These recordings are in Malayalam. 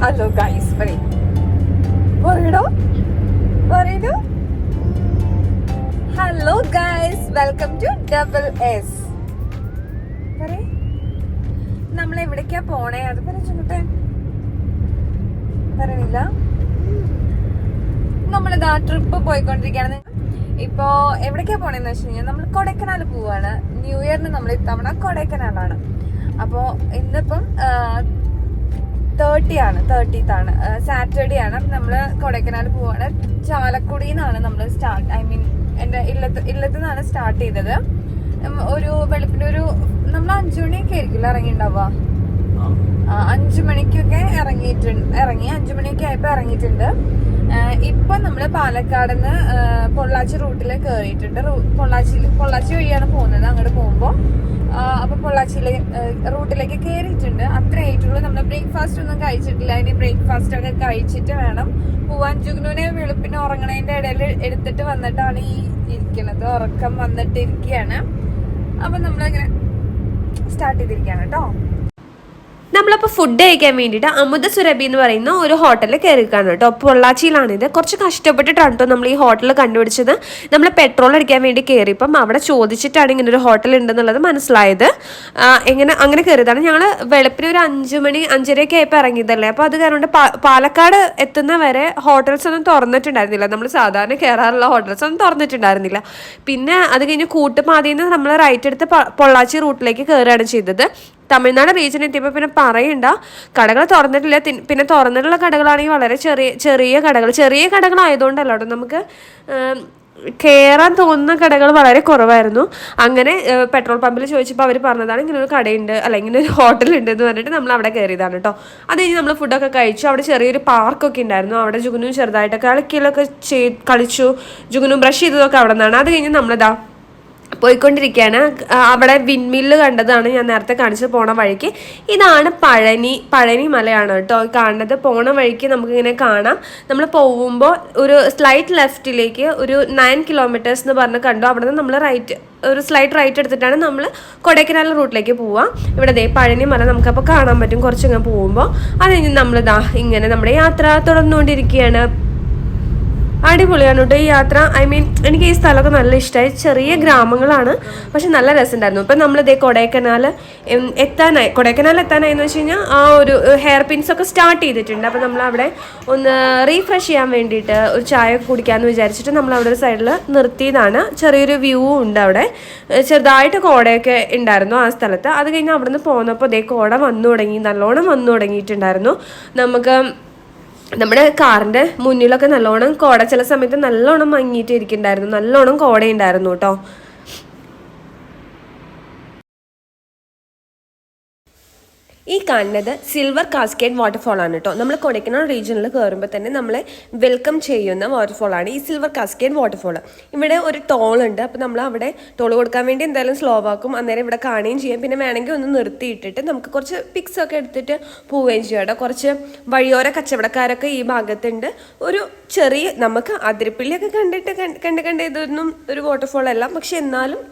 ഹലോ ഗൈസ് പറയടോ hello guys welcome to double S. നമ്മൾ എവിടേക്കാ പോണേ? അത് പറഞ്ഞോട്ടെ. പറയണില്ല. നമ്മളിതാ ട്രിപ്പ് പോയിക്കൊണ്ടിരിക്കുകയാണ്. ഇപ്പോ എവിടേക്കാ പോണേന്ന് വെച്ച് കഴിഞ്ഞാൽ നമ്മൾ കൊടൈക്കനാൽ പോവാണ്. ന്യൂ ഇയറിന് നമ്മൾ ഇത്തവണ കൊടൈക്കനാലാണ്. അപ്പോ ഇന്നിപ്പം 30th ആണ്, സാറ്റർഡേ ആണ്. നമ്മള് കൊടൈക്കനാൽ പോവാണ്. ചാലക്കുടിന്നാണ് നമ്മൾ എന്റെ ഇല്ലത്ത് നിന്നാണ് സ്റ്റാർട്ട് ചെയ്തത്. ഒരു വെളുപ്പിന് നമ്മൾ 5 മണിയൊക്കെ ആയിരിക്കില്ല ഇറങ്ങിണ്ടാവുക. 5 മണിക്കൊക്കെ ഇറങ്ങി 5 മണിയൊക്കെ ആയപ്പോ ഇറങ്ങിയിട്ടുണ്ട്. ഇപ്പൊ നമ്മള് പാലക്കാടുന്ന് പൊള്ളാച്ചി റൂട്ടിൽ കയറിയിട്ടുണ്ട്. പൊള്ളാച്ചി വഴിയാണ് പോകുന്നത് അങ്ങോട്ട് പോകുമ്പോ. അപ്പൊ പൊള്ളാച്ചിയിലെ റൂട്ടിലേക്ക് കയറിയിട്ടുണ്ട്. അത്ര ആയിട്ടുള്ളൂ. നമ്മൾ ബ്രേക്ക്ഫാസ്റ്റ് ഒന്നും കഴിച്ചിട്ടില്ല. ഇനി ബ്രേക്ക്ഫാസ്റ്റ് ഒക്കെ കഴിച്ചിട്ട് വേണം പോവാൻ. ജുഗ്നുവിനെ വെളുപ്പിന് ഉറങ്ങണതിന്റെ ഇടയിൽ എടുത്തിട്ട് വന്നിട്ടാണ് ഈ ഇരിക്കുന്നത്. ഉറക്കം വന്നിട്ട് ഇരിക്കുകയാണ്. അപ്പൊ നമ്മളിങ്ങനെ സ്റ്റാർട്ട് ചെയ്തിരിക്കുകയാണ് കേട്ടോ. നമ്മളപ്പോൾ ഫുഡ് കഴിക്കാൻ വേണ്ടിയിട്ട് അമുദ സുരഭി എന്ന് പറയുന്ന ഒരു ഹോട്ടലിൽ കയറിക്കാണ് കേട്ടോ. പൊള്ളാച്ചിയിലാണിത്. കുറച്ച് കഷ്ടപ്പെട്ടിട്ടാണ് കേട്ടോ നമ്മൾ ഈ ഹോട്ടൽ കണ്ടുപിടിച്ചത്. നമ്മൾ പെട്രോൾ അടിക്കാൻ വേണ്ടി കയറിയപ്പം അവിടെ ചോദിച്ചിട്ടാണ് ഇങ്ങനെ ഒരു ഹോട്ടൽ ഉണ്ടെന്നുള്ളത് മനസ്സിലായത്. അങ്ങനെ കയറിയതാണ്. ഞങ്ങൾ വെളുപ്പിന് ഒരു 5 മണി 5:30 ആയപ്പോൾ ഇറങ്ങിയതല്ലേ. അപ്പോൾ അത് കാരണം പാലക്കാട് എത്തുന്ന വരെ ഹോട്ടൽസ് ഒന്നും തുറന്നിട്ടുണ്ടായിരുന്നില്ല. നമ്മൾ സാധാരണ കയറാറുള്ള ഹോട്ടൽസ് ഒന്നും തുറന്നിട്ടുണ്ടായിരുന്നില്ല. പിന്നെ അത് കഴിഞ്ഞ് കൂട്ടുപാതയിൽ നിന്ന് നമ്മൾ റൈറ്റ് എടുത്ത് പൊള്ളാച്ചി റൂട്ടിലേക്ക് കയറുകയാണ് ചെയ്തത്. തമിഴ്നാട് റീജിയൻ എത്തിയപ്പോൾ പിന്നെ പറയണ്ട, കടകൾ തുറന്നിട്ടില്ല. പിന്നെ തുറന്നിട്ടുള്ള കടകളാണെങ്കിൽ വളരെ ചെറിയ കടകളായതുകൊണ്ടല്ലോ കേട്ടോ നമുക്ക് കയറാൻ തോന്നുന്ന കടകൾ വളരെ കുറവായിരുന്നു. അങ്ങനെ പെട്രോൾ പമ്പിൽ ചോദിച്ചപ്പോൾ അവർ പറഞ്ഞതാണ് ഇങ്ങനെ ഒരു കടയുണ്ട്, അല്ലെങ്കിൽ ഇങ്ങനെ ഒരു ഹോട്ടലുണ്ട് എന്ന് പറഞ്ഞിട്ട് നമ്മൾ അവിടെ കയറിയതാണ് കേട്ടോ. അത് കഴിഞ്ഞ് നമ്മൾ ഫുഡൊക്കെ കഴിച്ചു. അവിടെ ചെറിയൊരു പാർക്കൊക്കെ ഉണ്ടായിരുന്നു. അവിടെ ജുഗുനും ചെറുതായിട്ടൊക്കെ കളിച്ചു. ജുഗുനും ബ്രഷ് ചെയ്തതൊക്കെ അവിടെ നിന്നാണ്. അത് കഴിഞ്ഞ് നമ്മളിതാ പോയിക്കൊണ്ടിരിക്കുകയാണ്. അവിടെ വിൻമില്ല് കണ്ടതാണ് ഞാൻ നേരത്തെ കാണിച്ചത് പോണ വഴിക്ക്. ഇതാണ് പഴനി മലയാണ് കേട്ടോ കാണുന്നത്. പോണ വഴിക്ക് നമുക്കിങ്ങനെ കാണാം. നമ്മൾ പോകുമ്പോൾ ഒരു സ്ലൈറ്റ് ലെഫ്റ്റിലേക്ക് ഒരു 9 കിലോമീറ്റേഴ്സ് എന്ന് പറഞ്ഞ് കണ്ടു. അവിടെ നിന്ന് നമ്മൾ ഒരു സ്ലൈറ്റ് റൈറ്റ് എടുത്തിട്ടാണ് നമ്മൾ കൊടൈക്കനാൽ റൂട്ടിലേക്ക് പോവുക. ഇവിടെ പഴനി മല നമുക്കപ്പോൾ കാണാൻ പറ്റും കുറച്ചിങ്ങനെ പോകുമ്പോൾ. അത് കഴിഞ്ഞ് നമ്മളിതാ ഇങ്ങനെ നമ്മുടെ യാത്ര തുടർന്നുകൊണ്ടിരിക്കുകയാണ്. അടിപൊളിയാണ് കേട്ടോ ഈ യാത്ര. എനിക്ക് ഈ സ്ഥലമൊക്കെ നല്ല ഇഷ്ടമായി. ചെറിയ ഗ്രാമങ്ങളാണ്, പക്ഷെ നല്ല രസമുണ്ടായിരുന്നു. ഇപ്പം നമ്മളിതേ കൊടൈക്കനാൽ എത്താനായി എന്ന് വെച്ച് കഴിഞ്ഞാൽ ആ ഒരു ഹെയർ പിൻസ് ഒക്കെ സ്റ്റാർട്ട് ചെയ്തിട്ടുണ്ട്. അപ്പം നമ്മളവിടെ ഒന്ന് റീഫ്രഷ് ചെയ്യാൻ വേണ്ടിയിട്ട് ഒരു ചായ കുടിക്കാമെന്ന് വിചാരിച്ചിട്ട് നമ്മളവിടെ ഒരു സൈഡിൽ നിർത്തിയതാണ്. ചെറിയൊരു വ്യൂ ഉണ്ട് അവിടെ. ചെറുതായിട്ട് കോടയൊക്കെ ഉണ്ടായിരുന്നു ആ സ്ഥലത്ത്. അത് കഴിഞ്ഞ് അവിടെ നിന്ന് പോന്നപ്പോൾ കോട നല്ലോണം വന്നു തുടങ്ങിയിട്ടുണ്ടായിരുന്നു. നമ്മുടെ കാറിൻ്റെ മുന്നിലൊക്കെ നല്ലോണം കോട, ചില സമയത്ത് നല്ലോണം മങ്ങിയിട്ട് ഇരിക്കുന്നുണ്ടായിരുന്നു. നല്ലോണം കോടയുണ്ടായിരുന്നു കേട്ടോ. ഈ കാണുന്നത് സിൽവർ കാസ്കേഡ് വാട്ടർഫോൾ ആണ് കേട്ടോ. നമ്മൾ കൊടൈക്കനാൽ റീജിയനിൽ കയറുമ്പോൾ തന്നെ നമ്മളെ വെൽക്കം ചെയ്യുന്ന വാട്ടർഫോളാണ് ഈ സിൽവർ കാസ്കേഡ് വാട്ടർഫോൾ. ഇവിടെ ഒരു ടോൾ ഉണ്ട്. അപ്പോൾ നമ്മൾ അവിടെ ടോൾ കൊടുക്കാൻ വേണ്ടി എന്തായാലും സ്ലോ ആക്കും. അന്നേരം ഇവിടെ കാണുകയും ചെയ്യാം. പിന്നെ വേണമെങ്കിൽ ഒന്ന് നിർത്തിയിട്ടിട്ട് നമുക്ക് കുറച്ച് പിക്സ് ഒക്കെ എടുത്തിട്ട് പോവുകയും ചെയ്യാം കേട്ടോ. കുറച്ച് വഴിയോര കച്ചവടക്കാരൊക്കെ ഈ ഭാഗത്തുണ്ട്. ഒരു ചെറിയ നമുക്ക് അതിരപ്പള്ളിയൊക്കെ കണ്ട് ഇതൊന്നും ഒരു വാട്ടർഫോൾ അല്ല, പക്ഷെ എന്നാലും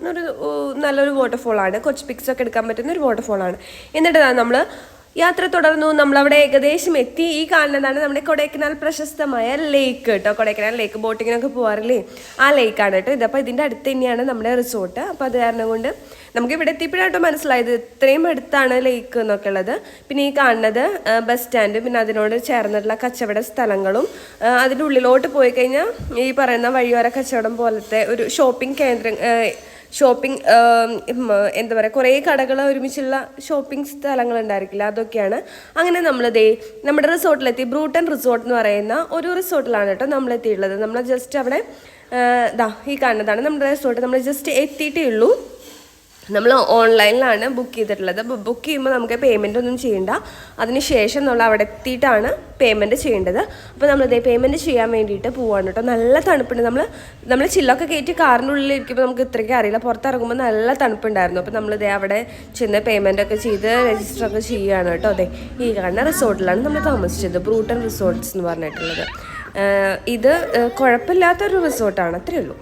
നല്ലൊരു വാട്ടർഫോളാണ്. കുറച്ച് പിക്സ് ഒക്കെ എടുക്കാൻ പറ്റുന്ന ഒരു വാട്ടർഫോളാണ്. എന്നിട്ട് നമ്മൾ യാത്ര തുടർന്നു. നമ്മളവിടെ ഏകദേശം എത്തി. ഈ കാണുന്നതാണ് നമ്മുടെ കൊടൈക്കനാൽ പ്രശസ്തമായ ലേക്ക് കേട്ടോ. കൊടൈക്കനാൽ ലേക്ക് ബോട്ടിങ്ങിനൊക്കെ പോകാറില്ലേ, ആ ലേക്കാണ് കേട്ടോ ഇത്. അപ്പോൾ ഇതിൻ്റെ അടുത്ത് തന്നെയാണ് നമ്മുടെ റിസോർട്ട്. അപ്പോൾ അത് കാരണം കൊണ്ട് നമുക്ക് ഇവിടെ എത്തിയപ്പോഴാട്ടോ മനസ്സിലായത് ഇത്രയും അടുത്താണ് ലേക്ക് എന്നൊക്കെ ഉള്ളത്. പിന്നെ ഈ കാണുന്നത് ബസ് സ്റ്റാൻഡ്, പിന്നെ അതിനോട് ചേർന്നിട്ടുള്ള കച്ചവട സ്ഥലങ്ങളും. അതിൻ്റെ ഉള്ളിലോട്ട് പോയി കഴിഞ്ഞാൽ ഈ പറയുന്ന വഴിയോര കച്ചവടം പോലത്തെ ഒരു എന്താ പറയുക, കുറേ കടകൾ ഒരുമിച്ചുള്ള ഷോപ്പിംഗ് സ്ഥലങ്ങൾ ഉണ്ടായിരിക്കില്ല, അതൊക്കെയാണ്. അങ്ങനെ നമ്മുടെ റിസോർട്ടിലെത്തി. ബ്രൂട്ടൺ റിസോർട്ട് എന്ന് പറയുന്ന ഒരു റിസോർട്ടിലാണ് കേട്ടോ നമ്മളെത്തിയിട്ടുള്ളത്. നമ്മൾ ജസ്റ്റ് അവിടെ ഈ കാണുന്നതാണ് നമ്മുടെ റിസോർട്ട്. നമ്മൾ ജസ്റ്റ് എത്തിയിട്ടേ ഉള്ളൂ. നമ്മൾ ഓൺലൈനിലാണ് ബുക്ക് ചെയ്തിട്ടുള്ളത്. അപ്പോൾ ബുക്ക് ചെയ്യുമ്പോൾ നമുക്ക് പേയ്മെൻ്റ് ഒന്നും ചെയ്യണ്ട. അതിന് ശേഷം നമ്മൾ അവിടെ എത്തിയിട്ടാണ് പേയ്മെൻറ്റ് ചെയ്യേണ്ടത്. അപ്പോൾ നമ്മളിതേ പേയ്മെൻറ്റ് ചെയ്യാൻ വേണ്ടിയിട്ട് പോവാണ് കേട്ടോ. നല്ല തണുപ്പുണ്ട്. നമ്മൾ ചില്ലൊക്കെ കയറ്റി കാറിൻ്റെ ഉള്ളിൽ ഇരിക്കുമ്പോൾ നമുക്ക് ഇത്രയ്ക്ക് അറിയില്ല. പുറത്തിറങ്ങുമ്പോൾ നല്ല തണുപ്പുണ്ടായിരുന്നു. അപ്പോൾ നമ്മളിതേ അവിടെ ചെന്ന് പേയ്മെൻ്റ് ഒക്കെ ചെയ്ത് രജിസ്റ്റർ ഒക്കെ ചെയ്യുകയാണ് കേട്ടോ. ഈ കാണുന്ന റിസോർട്ടിലാണ് നമ്മൾ താമസിച്ചത്. ബ്രൂട്ടൺ റിസോർട്ട്സ് എന്ന് പറഞ്ഞിട്ടുള്ളത്. ഇത് കുഴപ്പമില്ലാത്തൊരു റിസോർട്ടാണ്, അത്രയേ ഉള്ളൂ.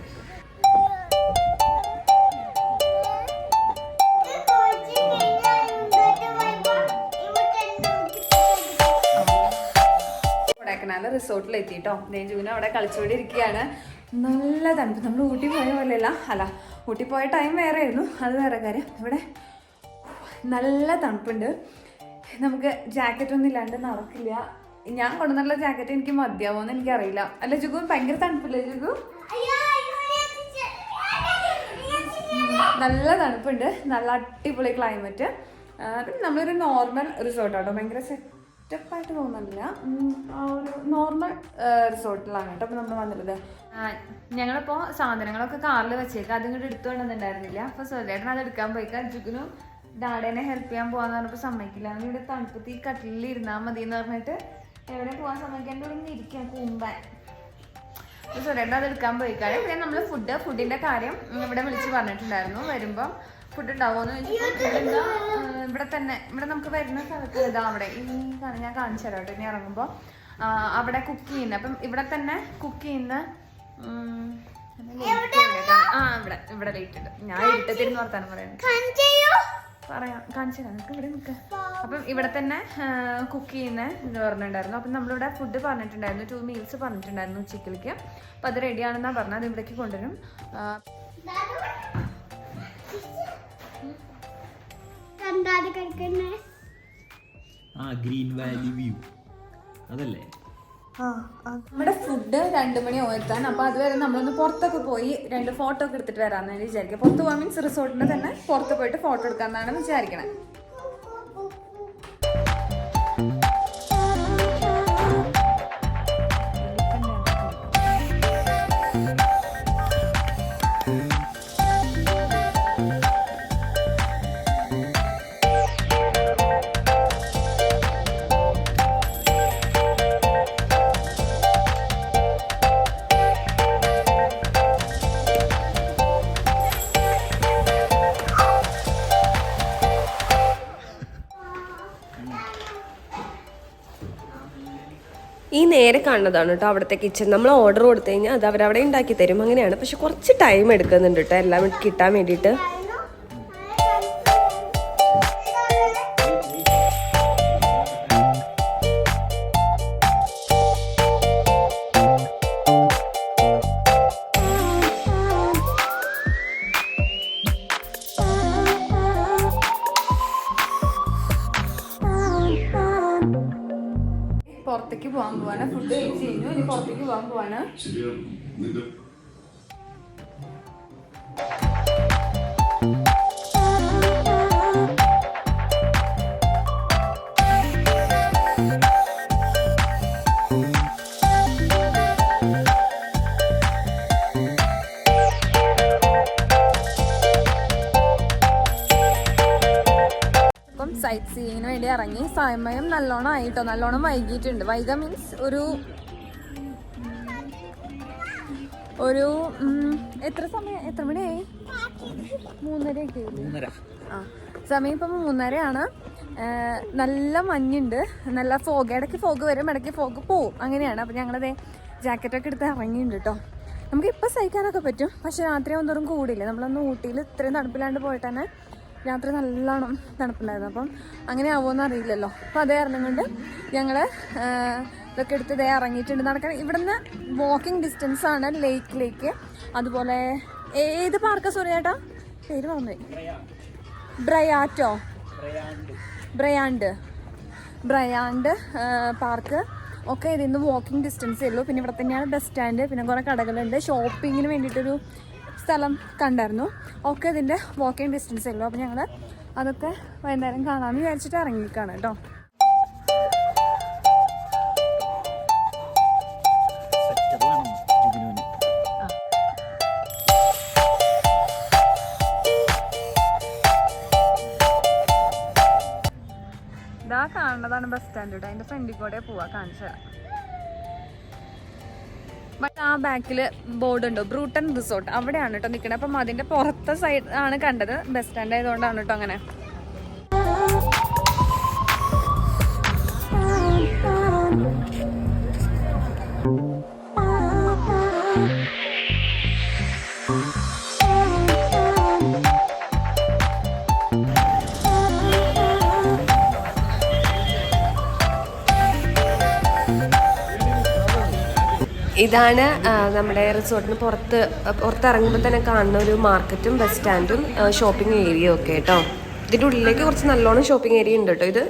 കൊടൈക്കനാൽ റിസോർട്ടിൽ എത്തിയിട്ടോ. ജൂന അവിടെ കളിച്ചുകൂടി ഇരിക്കുകയാണ്. നല്ല തണുപ്പ്. നമ്മൾ ഊട്ടി പോയ പോലെയല്ല, അല്ല ഊട്ടി പോയ ടൈം വേറെ ആയിരുന്നു, അത് വേറെ കാര്യം. ഇവിടെ നല്ല തണുപ്പുണ്ട്. നമുക്ക് ജാക്കറ്റ് ഒന്നും ഇല്ലാണ്ട് നടക്കില്ല. ഞാൻ കൊണ്ടുവന്നുള്ള ജാക്കറ്റ് എനിക്ക് മതിയാവുമെന്ന് എനിക്കറിയില്ല. അല്ല ജുഗു, ഭയങ്കര തണുപ്പില്ലേ ജുഗു? നല്ല തണുപ്പുണ്ട്, നല്ല അടിപൊളി ക്ലൈമറ്റ്. നമ്മളൊരു നോർമൽ റിസോർട്ടാട്ടോ, ഭയങ്കര സെറ്റപ്പായിട്ട് തോന്നുന്നില്ല, ആ ഒരു നോർമൽ റിസോർട്ടിലാണ് കേട്ടോ അപ്പോൾ നമ്മൾ വന്നിട്ടത്. ഞങ്ങളിപ്പോൾ സാധനങ്ങളൊക്കെ കാറിൽ വെച്ചേക്കാം, അതും കൂടി എടുത്തു കൊണ്ടുവന്നിട്ടുണ്ടായിരുന്നില്ല. അപ്പോൾ സോദേട്ടൻ അത് എടുക്കാൻ പോയിക്കാം. ജുഗിനും ഡാഡേനെ ഹെൽപ്പ് ചെയ്യാൻ പോകാന്ന് പറഞ്ഞപ്പോൾ സമ്മതിക്കില്ല. ഇവിടെ തണുപ്പത്ത് ഈ കട്ടിലിൽ ഇരുന്നാൽ മതി എന്ന് പറഞ്ഞിട്ട് എവിടെ പോകാൻ സമ്മതിക്കാൻ തുടങ്ങി ഇരിക്കാൻ കൂമ്പാൻ. സോദേട്ടൻ അത് എടുക്കാൻ പോയിക്കാണ്. പിന്നെ നമ്മൾ ഫുഡിൻ്റെ കാര്യം ഇവിടെ വിളിച്ച് പറഞ്ഞിട്ടുണ്ടായിരുന്നു. വരുമ്പം ഫുഡ് ഉണ്ടാവുമെന്ന് ചോദിച്ചപ്പോൾ ഇവിടെ നമുക്ക് വരുന്ന സ്ഥലത്ത് ഇതാ അവിടെ ഈ ഞാൻ കാണിച്ചു തരാം കേട്ടോ. ഇനി ഇറങ്ങുമ്പോൾ അവിടെ കുക്ക് ചെയ്യുന്നത്, അപ്പം ഇവിടെ തന്നെ കുക്ക് ചെയ്യുന്ന ഇവിടെ ലേറ്റ് ഉണ്ട്. ഞാൻ ഇരുട്ടത്തിരുന്ന് വർത്താനം പറയാം കാണിച്ചു തരാം നിങ്ങൾക്ക്. ഇവിടെ നിൽക്കുക. അപ്പം ഇവിടെ തന്നെ കുക്ക് ചെയ്യുന്ന ഇത് പറഞ്ഞിട്ടുണ്ടായിരുന്നു. അപ്പം നമ്മളിവിടെ ഫുഡ് പറഞ്ഞിട്ടുണ്ടായിരുന്നു, 2 മീൽസ് പറഞ്ഞിട്ടുണ്ടായിരുന്നു ഉച്ചയ്ക്ക്. അപ്പം അത് റെഡിയാണെന്നാണ് പറഞ്ഞത്, അത് ഇവിടേക്ക് കൊണ്ടുവരും. ഗ്രീൻ വാലി വ്യൂ അതല്ലേ? നമ്മുടെ ഫുഡ് 2 മണി എത്താൻ. അപ്പോൾ അതുവരെ നമ്മളൊന്ന് പുറത്തൊക്കെ പോയി 2 ഫോട്ടോ ഒക്കെ എടുത്തിട്ട് വരാമെന്നാണ് വിചാരിക്കുക. പുറത്ത് പോകാൻ മീൻസ് റിസോർട്ടിൻ്റെ തന്നെ പുറത്ത് പോയിട്ട് ഫോട്ടോ എടുക്കാമെന്നാണ് വിചാരിക്കണേ. ഈ നേരെ കാണുന്നതാണ് കേട്ടോ അവിടുത്തെ കിച്ചൺ. നമ്മൾ ഓർഡർ കൊടുത്തു കഴിഞ്ഞാൽ അത് അവരവിടെ ഉണ്ടാക്കി തരും, അങ്ങനെയാണ്. പക്ഷെ കുറച്ച് ടൈം എടുക്കുന്നുണ്ട് കേട്ടോ എല്ലാം കിട്ടാൻ വേണ്ടിയിട്ട്. പുറത്തേക്ക് പോകാൻ പോവാണ്. ഫുഡ് കഴിച്ച് കഴിഞ്ഞു, ഇനി പുറത്തേക്ക് പോകാൻ പോവാണ്. സൈറ്റ് സീയിങ്ങിന് വേണ്ടി ഇറങ്ങി. സമയം നല്ലോണം ആയിട്ടോ, നല്ലോണം വൈകിട്ടുണ്ട്. വൈക മീൻസ് ഒരു എത്ര മണിയായി? 3:30. ആ സമയം ഇപ്പം 3:30 നല്ല മഞ്ഞുണ്ട്, നല്ല ഫോഗ്, ഇടയ്ക്ക് ഫോഗ് വരും, ഇടയ്ക്ക് ഫോഗ് പോവും, അങ്ങനെയാണ്. അപ്പം ഞങ്ങളതേ ജാക്കറ്റൊക്കെ എടുത്ത് ഇറങ്ങിയിട്ടുണ്ട് കേട്ടോ. നമുക്ക് ഇപ്പം സഹിക്കാനൊക്കെ പറ്റും, പക്ഷെ രാത്രി ഒന്നോറും കൂടില്ല. നമ്മളന്ന് ഊട്ടിയിൽ ഇത്രയും തണുപ്പില്ലാണ്ട് പോയിട്ട് തന്നെ രാത്രി നല്ലോണം തണുപ്പുണ്ടായിരുന്നു. അപ്പം അങ്ങനെ ആവുമെന്ന് അറിയില്ലല്ലോ. അപ്പോൾ അതേ കാരണം കൊണ്ട് ഞങ്ങൾ ഇതൊക്കെ എടുത്ത് ഇതേ ഇറങ്ങിയിട്ടുണ്ട്. നടക്കാൻ ഇവിടുന്ന് വാക്കിംഗ് ഡിസ്റ്റൻസ് ആണ് ലേക്കിലേക്ക്. അതുപോലെ ഏത് പാർക്കാ സോറി ചേട്ടാ പേര് പറഞ്ഞു? ബ്രയാൻഡ് പാർക്ക് ഒക്കെ ഇതിന്ന് വാക്കിംഗ് ഡിസ്റ്റൻസേ ഉള്ളൂ. പിന്നെ ഇവിടെ തന്നെയാണ് ബസ് സ്റ്റാൻഡ്, പിന്നെ കുറേ കടകളുണ്ട്. ഷോപ്പിങ്ങിന് വേണ്ടിയിട്ടൊരു സ്ഥലം കണ്ടായിരുന്നു. ഒക്കെ ഇതിൻ്റെ വാക്കിംഗ് ഡിസ്റ്റൻസേ ഉള്ളൂ. അപ്പോൾ ഞങ്ങൾ അതൊക്കെ വൈകുന്നേരം കാണാമെന്ന് വിചാരിച്ചിട്ട് ഇറങ്ങിക്കാണ് കേട്ടോ. ഇതാ കാണുന്നതാണ് ബസ് സ്റ്റാൻഡ് കേട്ടോ. അതിൻ്റെ ഫ്രണ്ടിൽ കൂടെ പോവാ, കാണിച്ചു തരാം. ബട്ട് ആ ബാക്കിൽ ബോർഡ് ഉണ്ടോ, ബ്രൂട്ടൺ റിസോർട്ട്, അവിടെയാണ് കേട്ടോ നിൽക്കുന്നത്. അപ്പം അതിൻ്റെ പുറത്തെ സൈഡ് ആണ് കണ്ടത്. ബസ് സ്റ്റാൻഡ് ആയതുകൊണ്ടാണ് കേട്ടോ അങ്ങനെ. ഇതാണ് നമ്മുടെ റിസോർട്ടിന് പുറത്തിറങ്ങുമ്പോൾ തന്നെ കാണുന്ന ഒരു മാർക്കറ്റും ബസ് സ്റ്റാൻഡും ഷോപ്പിംഗ് ഏരിയയും ഒക്കെ കേട്ടോ. ഇതിൻ്റെ ഉള്ളിലേക്ക് കുറച്ച് നല്ലോണം ഷോപ്പിംഗ് ഏരിയ ഉണ്ട് കേട്ടോ. ഇത്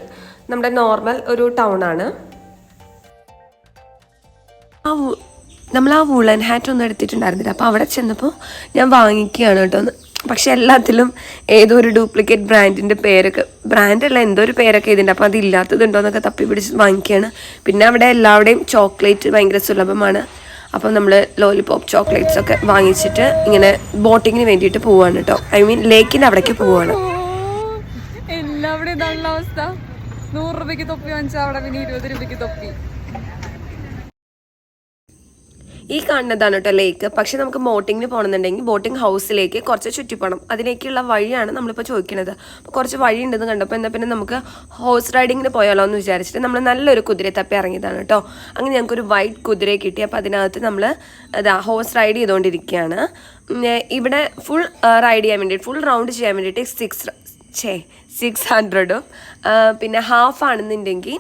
നമ്മുടെ നോർമൽ ഒരു ടൗൺ ആണ്. നമ്മൾ ആ വുളൻ ഹാറ്റ് ഒന്നും എടുത്തിട്ടുണ്ടായിരുന്നില്ല, അപ്പോൾ അവിടെ ചെന്നപ്പോൾ ഞാൻ വാങ്ങിക്കുകയാണ് കേട്ടോ. പക്ഷെ എല്ലാത്തിലും ഏതോ ഒരു ഡ്യൂപ്ലിക്കേറ്റ് ബ്രാൻഡിൻ്റെ പേരൊക്കെ, ബ്രാൻഡല്ല എന്തോ ഒരു പേരൊക്കെ ഇതിൻ്റെ, അപ്പോൾ അതില്ലാത്തതുണ്ടോ എന്നൊക്കെ തപ്പി പിടിച്ച് വാങ്ങിക്കുകയാണ്. പിന്നെ അവിടെ എല്ലാവരുടെയും ചോക്ലേറ്റ് ഭയങ്കര സുലഭമാണ്. അപ്പം നമ്മൾ ലോലിപോപ്പ് ചോക്ലേറ്റ്സ് ഒക്കെ വാങ്ങിച്ചിട്ട് ഇങ്ങനെ ബോട്ടിങ്ങിന് വേണ്ടിയിട്ട് പോവുകയാണ് കേട്ടോ. ഐ മീൻ ലേക്കിൻ്റെ അവിടേക്ക് പോവുകയാണ്. എല്ലാവരും ഇതാണുള്ള അവസ്ഥ. 100 രൂപയ്ക്ക് തൊപ്പി വാങ്ങിച്ചാൽ അവിടെ പിന്നെ 20 രൂപയ്ക്ക് തൊപ്പി. ഈ കാണുന്നതാണ് കേട്ടോ ലേക്ക്. പക്ഷെ നമുക്ക് ബോട്ടിങ്ങിന് പോകണമെന്നുണ്ടെങ്കിൽ ബോട്ടിംഗ് ഹൗസിലേക്ക് കുറച്ച് ചുറ്റിപ്പോണം. അതിലേക്കുള്ള വഴിയാണ് നമ്മളിപ്പോൾ ചോദിക്കുന്നത്. അപ്പോൾ കുറച്ച് വഴി ഉണ്ടെന്ന് കണ്ടപ്പോൾ എന്നാൽ പിന്നെ നമുക്ക് ഹോഴ്സ് റൈഡിങ്ങിന് പോയാലോ എന്ന് വിചാരിച്ചിട്ട് നമ്മൾ നല്ലൊരു കുതിരയെ തപ്പി ഇറങ്ങിയതാണ് കേട്ടോ. അങ്ങനെ ഞങ്ങൾക്കൊരു വൈറ്റ് കുതിരയെ കിട്ടി. അപ്പോൾ അതിനകത്ത് നമ്മൾ ഹോഴ്സ് റൈഡ് ചെയ്തുകൊണ്ടിരിക്കുകയാണ്. ഇവിടെ ഫുൾ റൈഡ് ചെയ്യാൻ വേണ്ടിയിട്ട്, ഫുൾ റൗണ്ട് ചെയ്യാൻ വേണ്ടിയിട്ട് 600ഉം പിന്നെ ഹാഫ് ആണെന്നുണ്ടെങ്കിൽ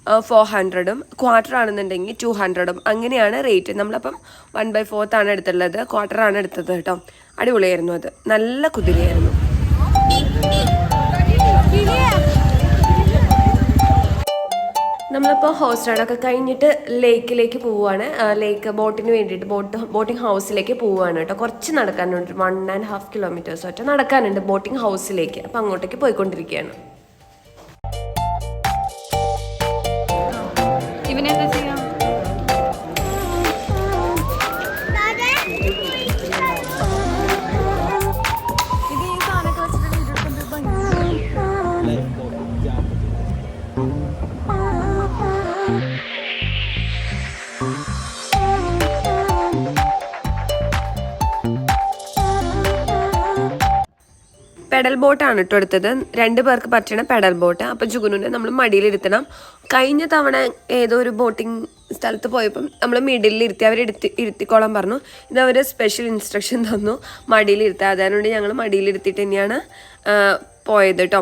400ഉം ക്വാർട്ടർ ആണെന്നുണ്ടെങ്കിൽ 200ഉം അങ്ങനെയാണ് റേറ്റ്. നമ്മളപ്പം 1/4 എടുത്തുള്ളത്, ക്വാർട്ടറാണ് എടുത്തത് കേട്ടോ. അടിപൊളിയായിരുന്നു. അത് നല്ല കുതിരയായിരുന്നു. നമ്മളിപ്പോൾ ഹോഴ്സ് റൈഡൊക്കെ കഴിഞ്ഞിട്ട് ലേക്കിലേക്ക് പോവുകയാണ്. ലേക്ക് ബോട്ടിന് വേണ്ടിയിട്ട് ബോട്ടിംഗ് ഹൗസിലേക്ക് പോവുകയാണ് കേട്ടോ. കുറച്ച് നടക്കാനുണ്ട്, 1.5 കിലോമീറ്റേഴ്സ് ഒറ്റ നടക്കാനുണ്ട് ബോട്ടിംഗ് ഹൗസിലേക്ക്. അപ്പോൾ അങ്ങോട്ടേക്ക് പോയിക്കൊണ്ടിരിക്കുകയാണ്. ഇവനെന്താ ചെയ്യാം? ഇത് ഈ സാധനമൊക്കെ വെച്ചിട്ട് വീട്ടിൽ ഭംഗി. പെഡൽ ബോട്ടാണ് കേട്ടോ എടുത്തത്. 2 പേർക്ക് പറ്റണ പെഡൽ ബോട്ട്. അപ്പോൾ ജുഗുനുവിനെ നമ്മൾ മടിയിലിരുത്തണം. കഴിഞ്ഞ തവണ ഏതോ ഒരു ബോട്ടിംഗ് സ്ഥലത്ത് പോയപ്പം നമ്മൾ മിഡിലിൽ ഇരുത്തിക്കോളാൻ പറഞ്ഞു. ഇത് അവർ സ്പെഷ്യൽ ഇൻസ്ട്രക്ഷൻ തന്നു മടിയിലിരുത്താൻ. അതുകൊണ്ട് ഞങ്ങൾ മടിയിലിരുത്തിയിട്ട് തന്നെയാണ് പോയത് കേട്ടോ.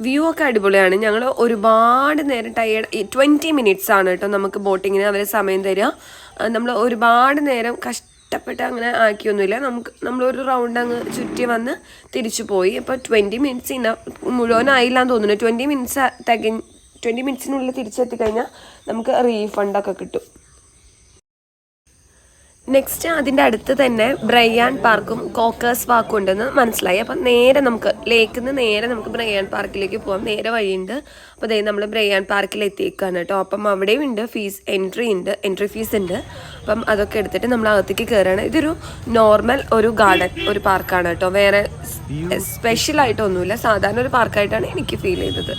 വ്യൂ ഒക്കെ അടിപൊളിയാണ്. ഞങ്ങൾ ഒരുപാട് നേരം 20 മിനിറ്റ്സ് ആണ് കേട്ടോ നമുക്ക് ബോട്ടിങ്ങിന് അവർ സമയം തരിക. നമ്മൾ ഒരുപാട് നേരം കഷ്ടപ്പെട്ട് അങ്ങനെ ആക്കിയൊന്നുമില്ല. നമ്മളൊരു റൗണ്ട് അങ്ങ് ചുറ്റി വന്ന് തിരിച്ചു പോയി. അപ്പോൾ 20 മിനിറ്റ്സ് മുഴുവനായില്ലാന്ന് തോന്നുന്നു. 20 മിനിറ്റ്സിനുള്ളിൽ തിരിച്ചെത്തിക്കഴിഞ്ഞാൽ നമുക്ക് റീഫണ്ടൊക്കെ കിട്ടും. നെക്സ്റ്റ് അതിൻ്റെ അടുത്ത് തന്നെ ബ്രയാൻ പാർക്കും കോക്കേഴ്സ് പാർക്കും ഉണ്ടെന്ന് മനസ്സിലായി. അപ്പം നേരെ നമുക്ക് ലേക്കിൽ നിന്ന് നേരെ നമുക്ക് ബ്രയാൻ പാർക്കിലേക്ക് പോകാം. നേരെ വഴിയുണ്ട്. അപ്പോൾ അതേ നമ്മൾ ബ്രയാൻ പാർക്കിൽ എത്തിയേക്കാണ് കേട്ടോ. അപ്പം അവിടെയും ഉണ്ട് എൻട്രി ഫീസ് ഉണ്ട്. അപ്പം അതൊക്കെ എടുത്തിട്ട് നമ്മൾ അകത്തേക്ക് കയറുകയാണ്. ഇതൊരു നോർമൽ ഒരു ഗാർഡൻ, ഒരു പാർക്കാണ് കേട്ടോ. വേറെ സ്പെഷ്യലായിട്ടൊന്നുമില്ല, സാധാരണ ഒരു പാർക്കായിട്ടാണ് എനിക്ക് ഫീൽ ചെയ്തത്.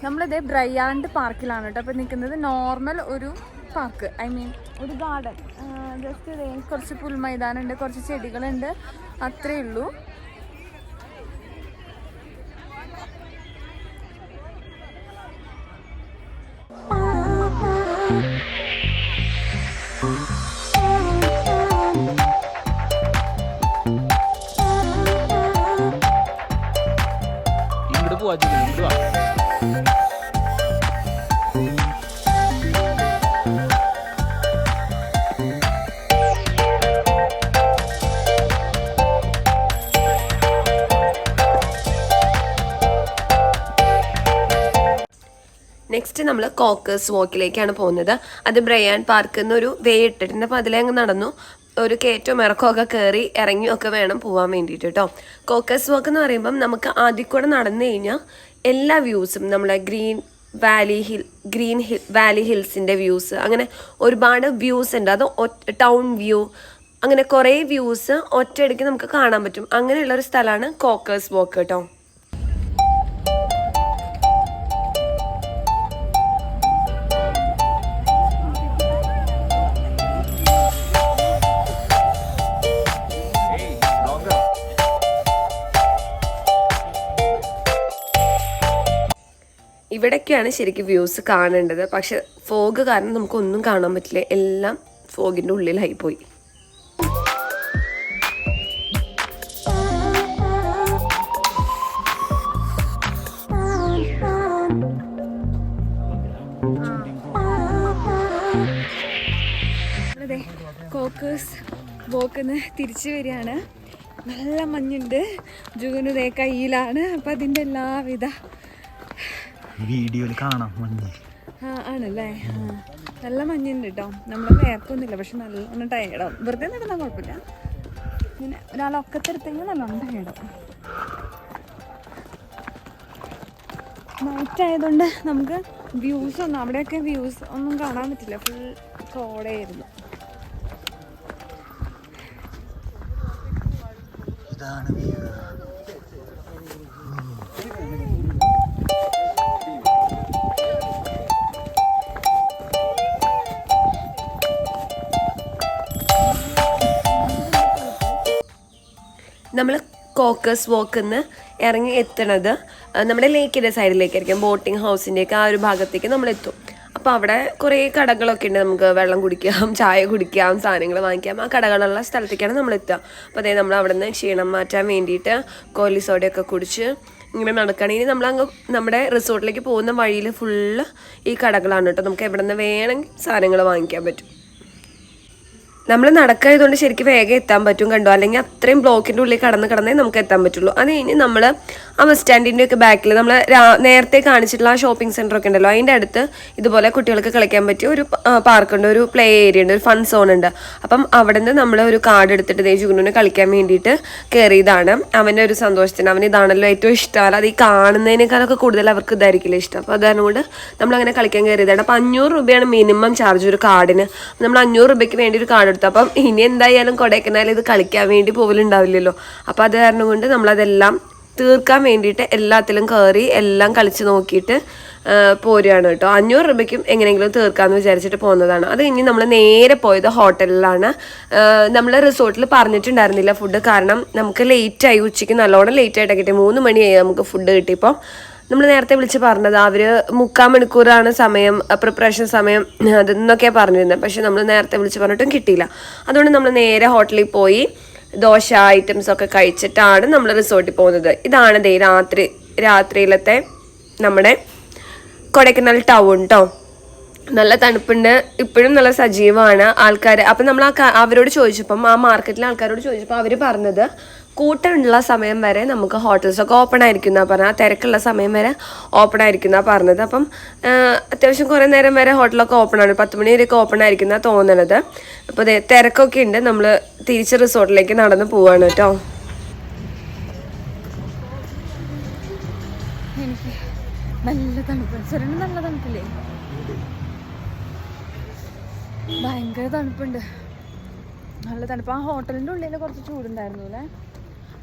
നമ്മളിതേ ബ്രയാൻഡ് പാർക്കിലാണ് കേട്ടോ അപ്പോൾ നിൽക്കുന്നത്. നോർമൽ ഒരു പാർക്ക്, ഐ മീൻ ഒരു ഗാർഡൻ. ജസ്റ്റ് ഇതേ കുറച്ച് പുൽമൈതാനുണ്ട്, കുറച്ച് ചെടികളുണ്ട്, അത്രയേ ഉള്ളൂ. ഇങ്ങോട്ട് പോവാ, ഇങ്ങോട്ട് വാ. നെക്സ്റ്റ് നമ്മൾ കോക്കേഴ്സ് വാക്കിലേക്കാണ് പോകുന്നത്. അത് ബ്രയാൻ പാർക്കിൽ നിന്ന് ഒരു വേ ഇട്ടിട്ടുണ്ട്. അപ്പോൾ അതിലേ അങ്ങ് നടന്നു ഒരു കയറ്റവും ഇറക്കമൊക്കെ കയറി ഇറങ്ങിയൊക്കെ വേണം പോകാൻ വേണ്ടിയിട്ട് കേട്ടോ. കോക്കേഴ്സ് വാക്ക് എന്ന് പറയുമ്പം നമുക്ക് ആദ്യം കൂടെ നടന്നു കഴിഞ്ഞാൽ എല്ലാ വ്യൂസും നമ്മളെ ഗ്രീൻ വാലി ഹിൽസിൻ്റെ വ്യൂസ്, അങ്ങനെ ഒരുപാട് വ്യൂസ് ഉണ്ട്. അത് ടൗൺ വ്യൂ, അങ്ങനെ കുറേ വ്യൂസ് ഒറ്റയടിക്ക് നമുക്ക് കാണാൻ പറ്റും. അങ്ങനെയുള്ളൊരു സ്ഥലമാണ് കോക്കേഴ്സ് വാക്ക് കേട്ടോ. ഇവിടെ ഇവിടേക്കാണ് ശരിക്കും വ്യൂസ് കാണേണ്ടത്. പക്ഷെ ഫോഗ് കാരണം നമുക്കൊന്നും കാണാൻ പറ്റില്ല, എല്ലാം ഫോഗിൻ്റെ ഉള്ളിലായി പോയി. അതെ, കോക്കേഴ്സ് വോക്കിന്ന് തിരിച്ചു വരികയാണ്. നല്ല മഞ്ഞുണ്ട്, ജൂന് ദേ കയ്യിലാണ്. അപ്പം അതിൻ്റെ എല്ലാവിധ വീഡിയോയിൽ കാണാം മഞ്ഞ്. ആണല്ലേ, നല്ല മഞ്ഞുണ്ട് കേട്ടോ. നമ്മൾ വേർക്കൊന്നുമില്ല, പക്ഷെ നല്ലോണം ടയേർഡാവും. വെറുതെ നടന്നാൽ കുഴപ്പമില്ല, ഇങ്ങനെ ഒരാളൊക്കത്തെടുത്തെങ്കിൽ നല്ലോണം ടയേർഡാവും. നൈറ്റ് ആയതുകൊണ്ട് നമുക്ക് വ്യൂസ് ഒന്നും, അവിടെയൊക്കെ വ്യൂസ് ഒന്നും കാണാൻ പറ്റില്ല, ഫുൾ കോടയായിരുന്നു. ഇതാണ് വ്യൂ. നമ്മൾ കോക്കേഴ്സ് വോക്കിന്ന് ഇറങ്ങി എത്തണത് നമ്മുടെ ലേക്കിൻ്റെ സൈഡിലേക്കായിരിക്കും, ബോട്ടിംഗ് ഹൗസിൻ്റെയൊക്കെ ആ ഒരു ഭാഗത്തേക്ക് നമ്മൾ എത്തും. അപ്പോൾ അവിടെ കുറേ കടകളൊക്കെ ഉണ്ട്, നമുക്ക് വെള്ളം കുടിക്കാം, ചായ കുടിക്കാം, സാധനങ്ങൾ വാങ്ങിക്കാം. ആ കടകളുള്ള സ്ഥലത്തേക്കാണ് നമ്മൾ എത്തുക. അപ്പോൾ അതായത് നമ്മൾ അവിടെ നിന്ന് ക്ഷീണം മാറ്റാൻ വേണ്ടിയിട്ട് കോലി സോഡയൊക്കെ കുടിച്ച് ഇങ്ങനെ നടക്കുകയാണെങ്കിൽ നമ്മളങ്ങ് നമ്മുടെ റിസോർട്ടിലേക്ക് പോകുന്ന വഴിയിൽ ഫുള്ള് ഈ കടകളാണ് കേട്ടോ. നമുക്ക് എവിടെ നിന്ന് വേണമെങ്കിൽ സാധനങ്ങൾ വാങ്ങിക്കാൻ പറ്റും. നമ്മൾ നടക്കായതുകൊണ്ട് ശരിക്കും വേഗം എത്താൻ പറ്റും കണ്ടോ, അല്ലെങ്കിൽ അത്രയും ബ്ലോക്കിൻ്റെ ഉള്ളിൽ കടന്നേ നമുക്ക് എത്താൻ പറ്റുള്ളൂ. അത് കഴിഞ്ഞ് നമ്മൾ ആ ബസ് സ്റ്റാൻഡിൻ്റെ ഒക്കെ ബാക്കിൽ നമ്മൾ നേരത്തെ കാണിച്ചിട്ടുള്ള ആ ഷോപ്പിംഗ് സെൻ്റർ ഒക്കെ ഉണ്ടല്ലോ, അതിൻ്റെ അടുത്ത് ഇതുപോലെ കുട്ടികൾക്ക് കളിക്കാൻ പറ്റിയ ഒരു പാർക്കുണ്ട്, ഒരു പ്ലേ ഏരിയ ഉണ്ട്, ഒരു ഫൺ സോൺ ഉണ്ട്. അപ്പം അവിടെ നിന്ന് നമ്മൾ ഒരു കാർഡ് എടുത്തിട്ട് ജുഗുനുവിന് കളിക്കാൻ വേണ്ടിയിട്ട് കയറിയതാണ്. അവൻ്റെ ഒരു സന്തോഷത്തിന്, അവന് ഇതാണല്ലോ ഏറ്റവും ഇഷ്ടമല്ല, അത് ഈ കാണുന്നതിനേക്കാളൊക്കെ കൂടുതൽ അവർക്ക് ഇതായിരിക്കില്ല ഇഷ്ടം. അപ്പോൾ അതുകൊണ്ട് നമ്മളങ്ങനെ കളിക്കാൻ കയറിയതാണ്. അപ്പോൾ 500 രൂപയാണ് മിനിമം ചാർജ് ഒരു കാർഡിന്. നമ്മൾ 500 രൂപയ്ക്ക് വേണ്ടി ഒരു കാർഡ് എടുത്തു. അപ്പം ഇനി എന്തായാലും കൊടൈക്കനാൽ ഇത് കളിക്കാൻ വേണ്ടി പോകലുണ്ടാവില്ലല്ലോ. അപ്പം അത് കാരണം കൊണ്ട് നമ്മളതെല്ലാം തീർക്കാൻ വേണ്ടിയിട്ട് എല്ലാത്തിലും കയറി എല്ലാം കളിച്ച് നോക്കിയിട്ട് പോരുകയാണ് കേട്ടോ. 500 രൂപയ്ക്കും എങ്ങനെയെങ്കിലും തീർക്കാമെന്ന് വിചാരിച്ചിട്ട് പോകുന്നതാണ്. അത് ഇനി നമ്മൾ നേരെ പോയത് ഹോട്ടലിലാണ്. നമ്മൾ റിസോർട്ടിൽ പറഞ്ഞിട്ടുണ്ടായിരുന്നില്ല ഫുഡ്, കാരണം നമുക്ക് ലേറ്റായി, ഉച്ചയ്ക്ക് നല്ലോണം ലേറ്റായിട്ടൊക്കെ കിട്ടി. 3 മണിയായി നമുക്ക് ഫുഡ് കിട്ടിയപ്പോൾ. നമ്മൾ നേരത്തെ വിളിച്ച് പറഞ്ഞത് അവർ 3/4 മണിക്കൂറാണ് സമയം, പ്രിപ്പറേഷൻ സമയം അതെന്നൊക്കെയാണ് പറഞ്ഞിരുന്നത്. പക്ഷെ നമ്മൾ നേരത്തെ വിളിച്ച് പറഞ്ഞിട്ടും കിട്ടിയില്ല. അതുകൊണ്ട് നമ്മൾ നേരെ ഹോട്ടലിൽ പോയി ദോശ ഐറ്റംസ് ഒക്കെ കഴിച്ചിട്ടാണ് നമ്മൾ റിസോർട്ടിൽ പോകുന്നത്. ഇതാണ് രാത്രിയിലത്തെ നമ്മുടെ കൊടൈക്കനാൽ ടൗൺ കേട്ടോ. നല്ല തണുപ്പുണ്ട്, ഇപ്പോഴും നല്ല സജീവമാണ് ആൾക്കാർ. അപ്പം നമ്മൾ അവരോട് ചോദിച്ചപ്പം, ആ മാർക്കറ്റിലെ ആൾക്കാരോട് ചോദിച്ചപ്പോൾ അവർ പറഞ്ഞത് കൂട്ടമുള്ള സമയം വരെ നമുക്ക് ഹോട്ടൽസൊക്കെ ഓപ്പൺ ആയിരിക്കും എന്നാണ് പറഞ്ഞത്. ആ തിരക്കുള്ള സമയം വരെ ഓപ്പൺ ആയിരിക്കും എന്നാണ് പറഞ്ഞത്. അപ്പം അത്യാവശ്യം കുറേ നേരം വരെ ഹോട്ടലൊക്കെ ഓപ്പൺ ആണ്, 10 മണി വരെയൊക്കെ ഓപ്പൺ ആയിരിക്കും എന്നാണ് തോന്നുന്നത്. അപ്പോൾ തിരക്കൊക്കെ ഉണ്ട്. നമ്മൾ തിരിച്ച് റിസോർട്ടിലേക്ക് നടന്ന് പോവാണ് കേട്ടോ. എനിക്ക് നല്ല തണുപ്പ്, ചെറിയ നല്ല തണുപ്പില്ലേ, ഭയങ്കര തണുപ്പുണ്ട്, നല്ല തണുപ്പ്. ആ ഹോട്ടലിൻ്റെ ഉള്ളിൽ കുറച്ച് ചൂടുണ്ടായിരുന്നു അല്ലേ,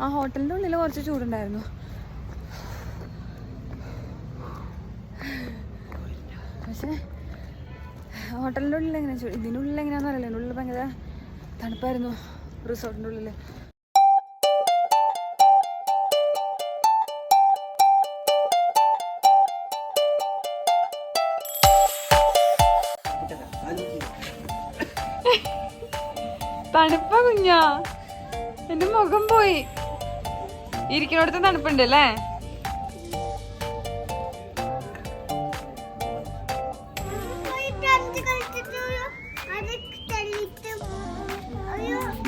ആ ഹോട്ടലിൻ്റെ ഉള്ളിൽ കുറച്ച് ചൂടുണ്ടായിരുന്നു. പക്ഷേ ഹോട്ടലിൻ്റെ ഉള്ളിൽ എങ്ങനെയാ ചൂട്, ഇതിനുള്ളിൽ എങ്ങനെയാണെന്ന് അറിയില്ല. ഇതിൻ്റെ ഉള്ളിൽ ഭയങ്കര തണുപ്പായിരുന്നു റിസോർട്ടിൻ്റെ ഉള്ളിൽ. തണുപ്പാ കുഞ്ഞാ, എന്റെ മുഖം പോയി. ഇരിക്കുന്നിടത്ത് തണുപ്പുണ്ട് അല്ലേ.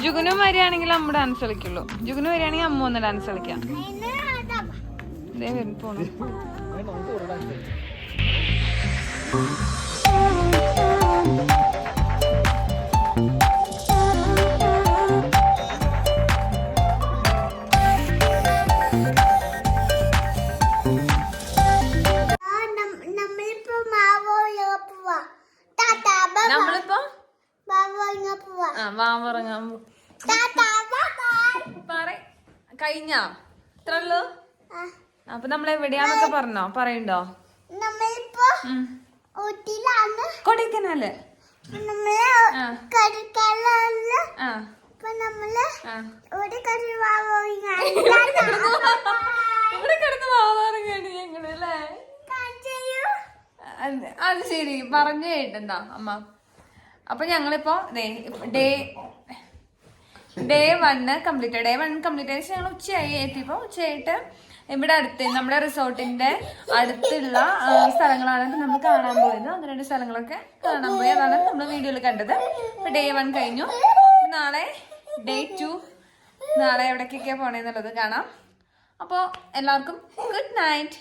ജുഗുനു വരികയാണെങ്കിൽ അമ്മ ഡാൻസ് കളിക്കുള്ളൂ. ജുഗുനു വരികയാണെങ്കിൽ അമ്മ ഒന്ന് ഡാൻസ് കളിക്കാം. ഇതേ വരും പോണു. നമ്മളിപ്പോ കഴിഞ്ഞ ഇത്രള്ളൂ. അപ്പൊ നമ്മൾ എവിടെയാന്നൊക്കെ പറഞ്ഞോ, പറയണ്ടോ? കൊടൈക്കനാല്. ഇവിടെ കിടന്ന് വാവാറുകയാണ് ഞങ്ങള് അല്ലേ. അത് ശരി പറഞ്ഞു കേട്ടെന്താ അമ്മ. അപ്പൊ ഞങ്ങളിപ്പോ ഡേ 1 കംപ്ലീറ്റ് ആയിട്ട് ഞങ്ങൾ ഉച്ചയായി എത്തിയപ്പോ. ഉച്ചയായിട്ട് ഇവിടെ അടുത്ത് നമ്മുടെ റിസോർട്ടിന്റെ അടുത്തുള്ള സ്ഥലങ്ങളാണ് നമ്മൾ കാണാൻ പോയത്. ഒന്ന് 2 സ്ഥലങ്ങളൊക്കെ കാണാൻ പോയി. അതാണ് നമ്മൾ വീഡിയോയിൽ കണ്ടത്. ഇപ്പൊ ഡേ 1 കഴിഞ്ഞു. നാളെ ഡേ 2. നാളെ എവിടേക്കൊക്കെയാ പോണേന്നുള്ളത് കാണാം. അപ്പോൾ എല്ലാവർക്കും ഗുഡ് നൈറ്റ്.